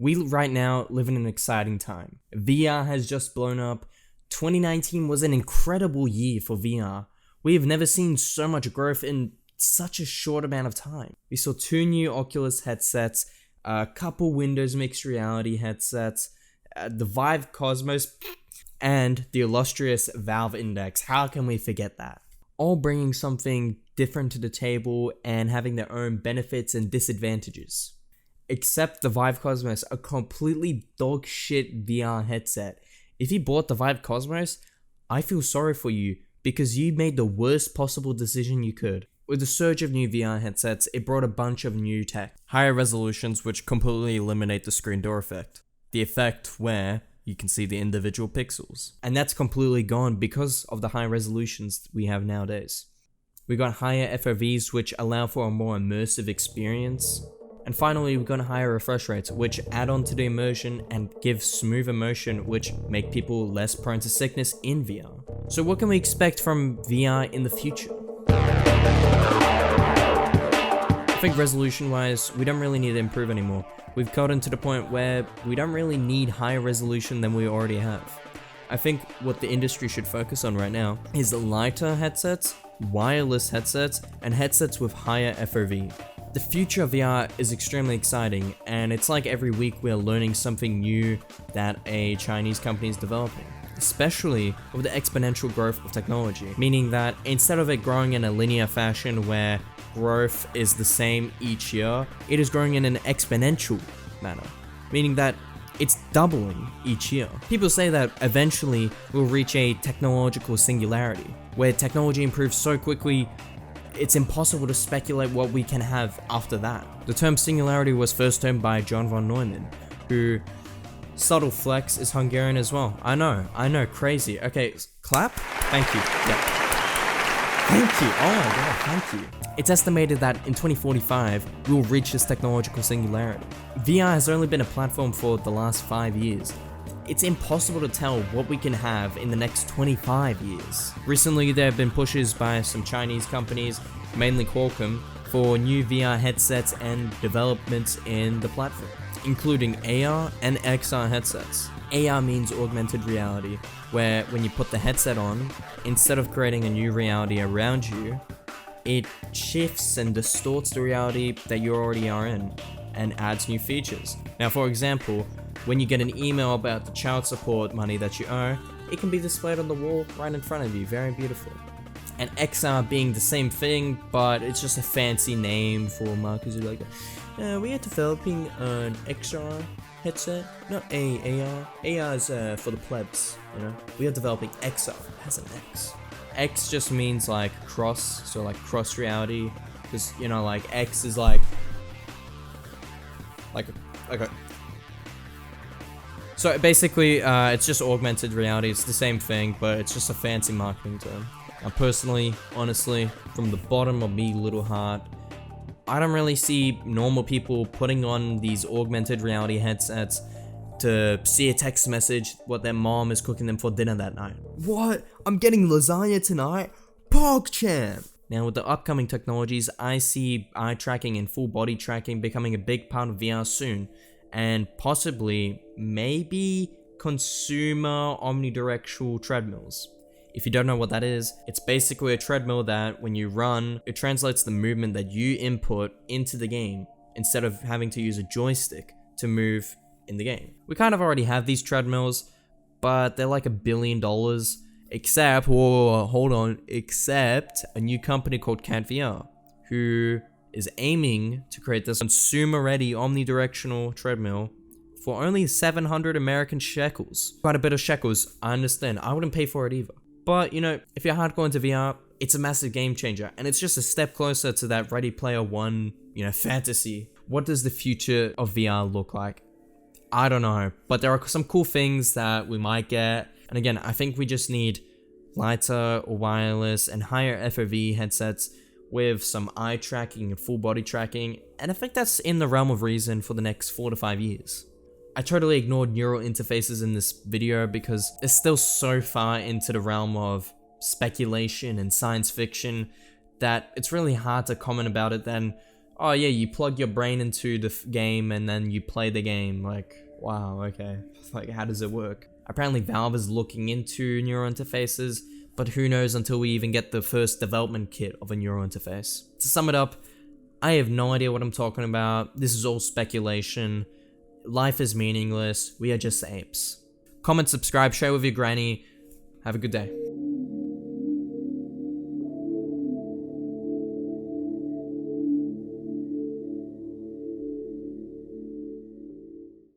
We right now live in an exciting time. VR has just blown up. 2019 was an incredible year for VR. We have never seen so much growth in such a short amount of time. We saw 2 new Oculus headsets, a couple Windows mixed reality headsets, the Vive Cosmos, and the illustrious Valve Index. How can we forget that? All bringing something different to the table and having their own benefits and disadvantages. Except the Vive Cosmos, a completely dog shit VR headset. If you bought the Vive Cosmos, I feel sorry for you because you made the worst possible decision you could. With the surge of new VR headsets, it brought a bunch of new tech. Higher resolutions which completely eliminate the screen door effect. The effect where you can see the individual pixels. And that's completely gone because of the high resolutions we have nowadays. We got higher FOVs which allow for a more immersive experience. And finally, we got higher refresh rates, which add on to the immersion and give smoother motion, which make people less prone to sickness in VR. So what can we expect from VR in the future? I think resolution-wise, we don't really need to improve anymore. We've gotten to the point where we don't really need higher resolution than we already have. I think what the industry should focus on right now is lighter headsets, wireless headsets, and headsets with higher FOV. The future of VR is extremely exciting, and it's like every week we're learning something new that a Chinese company is developing. Especially with the exponential growth of technology, meaning that instead of it growing in a linear fashion where growth is the same each year, it is growing in an exponential manner, meaning that it's doubling each year. People say that eventually we'll reach a technological singularity, where technology improves so quickly it's impossible to speculate what we can have after that. The term singularity was first termed by John von Neumann, who, subtle flex, is Hungarian as well. I know, crazy. Okay, clap? Thank you. Yeah. Thank you. Oh my god, thank you. It's estimated that in 2045, we'll reach this technological singularity. VR has only been a platform for the last 5 years. It's impossible to tell what we can have in the next 25 years. Recently, there have been pushes by some Chinese companies, mainly Qualcomm, for new VR headsets and developments in the platform, including AR and XR headsets. AR means augmented reality, where when you put the headset on, instead of creating a new reality around you, it shifts and distorts the reality that you already are in and adds new features. Now, for example, when you get an email about the child support money that you owe, it can be displayed on the wall right in front of you, very beautiful. And XR being the same thing, but it's just a fancy name for marketers who are like, we are developing an XR headset, not AR. AR is for the plebs, you know? We are developing XR, it has an X. X just means like cross, so like cross reality, because, you know, like X is like a So basically, it's just augmented reality. It's the same thing, but it's just a fancy marketing term. Personally, honestly, from the bottom of me little heart, I don't really see normal people putting on these augmented reality headsets to see a text message what their mom is cooking them for dinner that night. What? I'm getting lasagna tonight? PogChamp! Now, with the upcoming technologies, I see eye tracking and full body tracking becoming a big part of VR soon, and possibly, maybe, consumer omnidirectional treadmills. If you don't know what that is, it's basically a treadmill that, when you run, it translates the movement that you input into the game, instead of having to use a joystick to move in the game. We kind of already have these treadmills, but they're like $1 billion, except, hold on, except a new company called Cat VR, who is aiming to create this consumer-ready omnidirectional treadmill for only 700 American shekels. Quite a bit of shekels, I understand. I wouldn't pay for it either. But, you know, if you're hardcore into VR, it's a massive game changer, and it's just a step closer to that Ready Player One, you know, fantasy. What does the future of VR look like? I don't know, but there are some cool things that we might get. And again, I think we just need lighter or wireless and higher FOV headsets with some eye tracking and full body tracking, and I think that's in the realm of reason for the next 4 to 5 years. I totally ignored neural interfaces in this video because it's still so far into the realm of speculation and science fiction that it's really hard to comment about it then, oh yeah, you plug your brain into the game and then you play the game. Like, wow, okay. Like, how does it work? Apparently Valve is looking into neural interfaces, but who knows until we even get the first development kit of a neural interface. To sum it up, I have no idea what I'm talking about. This is all speculation. Life is meaningless. We are just apes. Comment, subscribe, share with your granny. Have a good day.